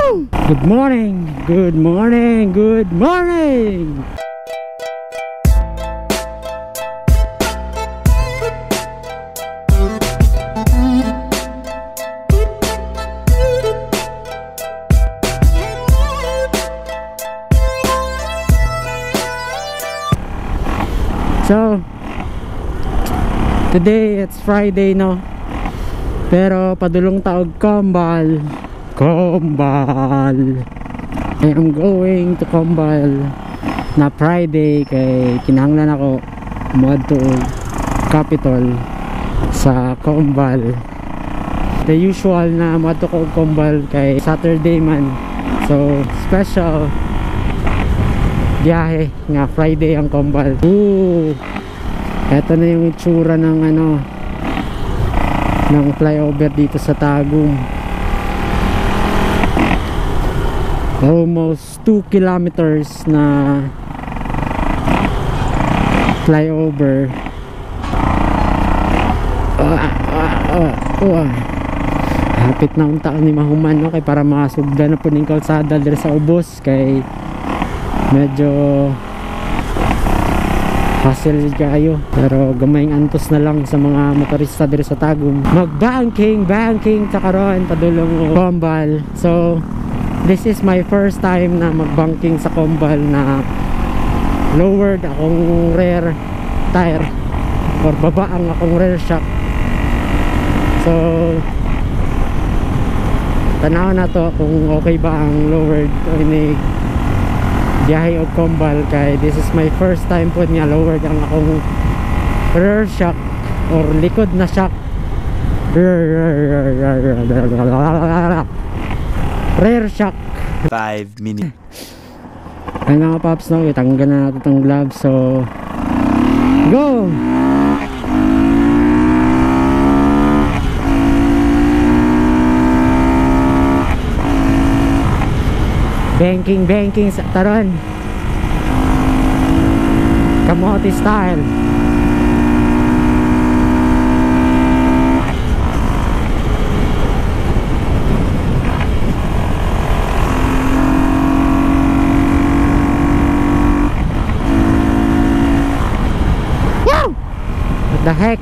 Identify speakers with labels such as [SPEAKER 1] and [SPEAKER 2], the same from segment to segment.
[SPEAKER 1] Good morning, good morning, good morning. So today it's Friday, no? Pero padulong taog Combal. I am going to Combal na Friday kay kinahanglan ako moadto Capitol sa Combal. The usual na moadto ko Combal kay Saturday man. So special biyahe nga Friday ang Combal. Eto na yung itsura ng ng flyover dito sa Tagum. Almost 2 kilometers na flyover. Hapit na ang taon ni mahuman, no? Kay para masugda na po ng kalsada dito sa ubos kay medyo hassle kayo, pero gamayng antos na lang sa mga motorista dito sa Tagum magbanking sa karon padulong Combal. So this is my first time na magbanking sa Combal na lowered akong rear tire or baba ang akong rear shock. So tanaw na to kung okay ba ang lowered o ini biyahe og Combal kay this is my first time po nga lowered ang akong rear shock or likod na shock. Rear shock.
[SPEAKER 2] 5 minutes.
[SPEAKER 1] Ay mga paps, no, itanggal na natin itong gloves. So go! Banking sa taron. Kamote style. Wow! What the heck?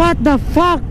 [SPEAKER 1] What the fuck?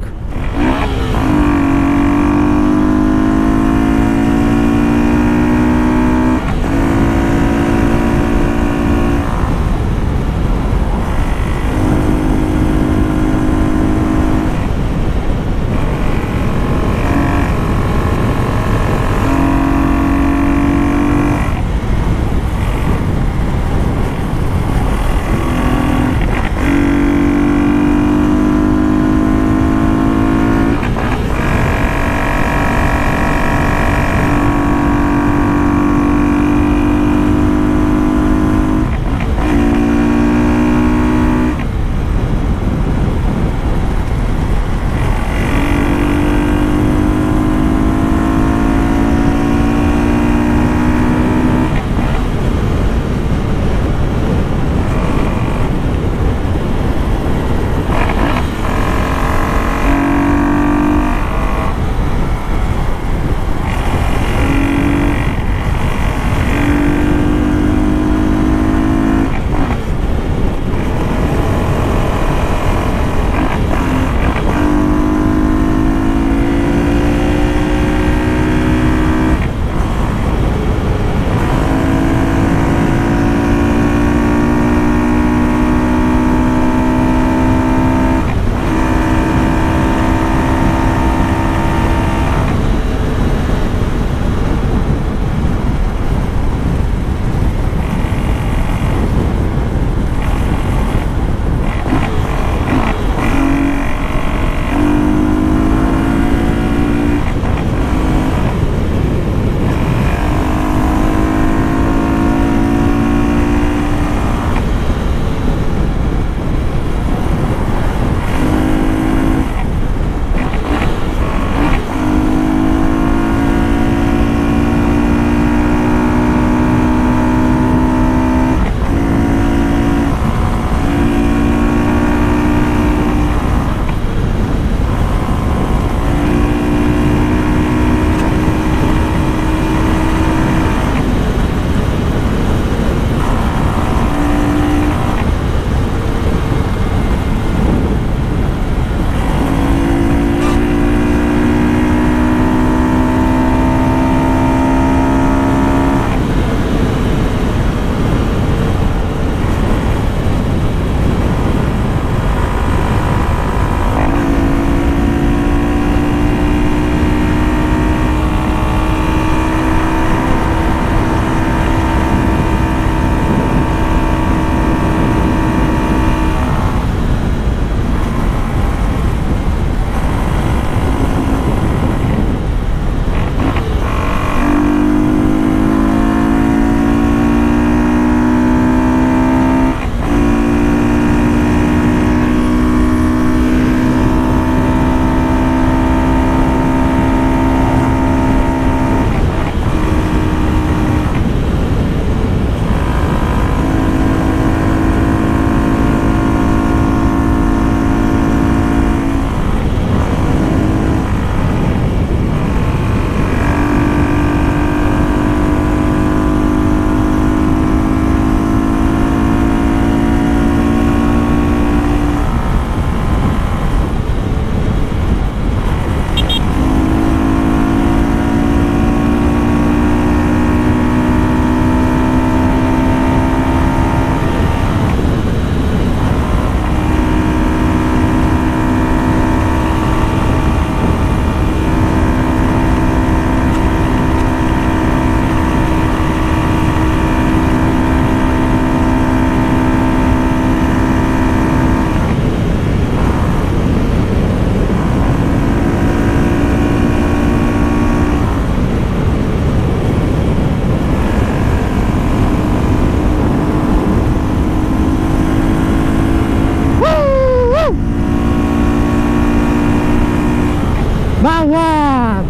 [SPEAKER 1] Bawat!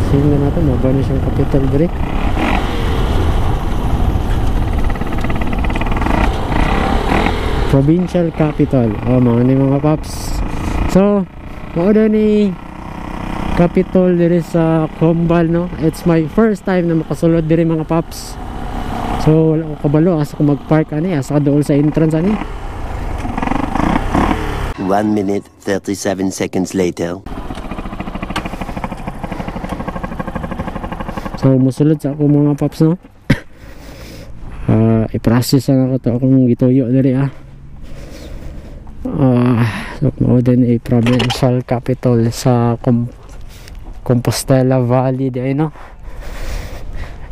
[SPEAKER 1] Sino natin, mababa na siyang capital brake. Provincial capital. Oh, mga paps. So, mauda ni Capitol diri sa Combal, no? It's my first time na makasulod diri mga paps. So wala ko kabalo asa ko mag-park ani, asa ka dool sa entrance ani.
[SPEAKER 2] 1 minute 37 seconds later.
[SPEAKER 1] So musulod sa ako mga paps no. I-process na ako to akong gituyo diri so mao din a provincial capital sa Compostela Valley di no.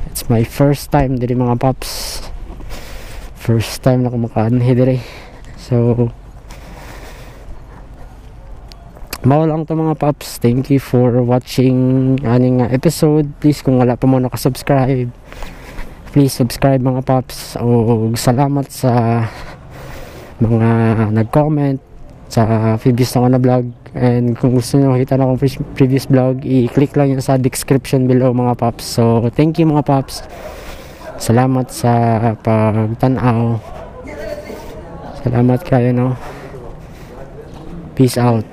[SPEAKER 1] It's my first time diri mga paps. First time na ko makaanhi diri. So mao lang to mga paps. Thank you for watching aning episode. Please kung wala pa mo nakasubscribe, please subscribe mga paps. O salamat sa mga nag-comment sa previous na vlog. And kung gusto nyo makita na akong previous vlog, i-click lang yun sa description below mga paps. So thank you mga paps. Salamat sa pagtanaw. Salamat kayo no. Peace out.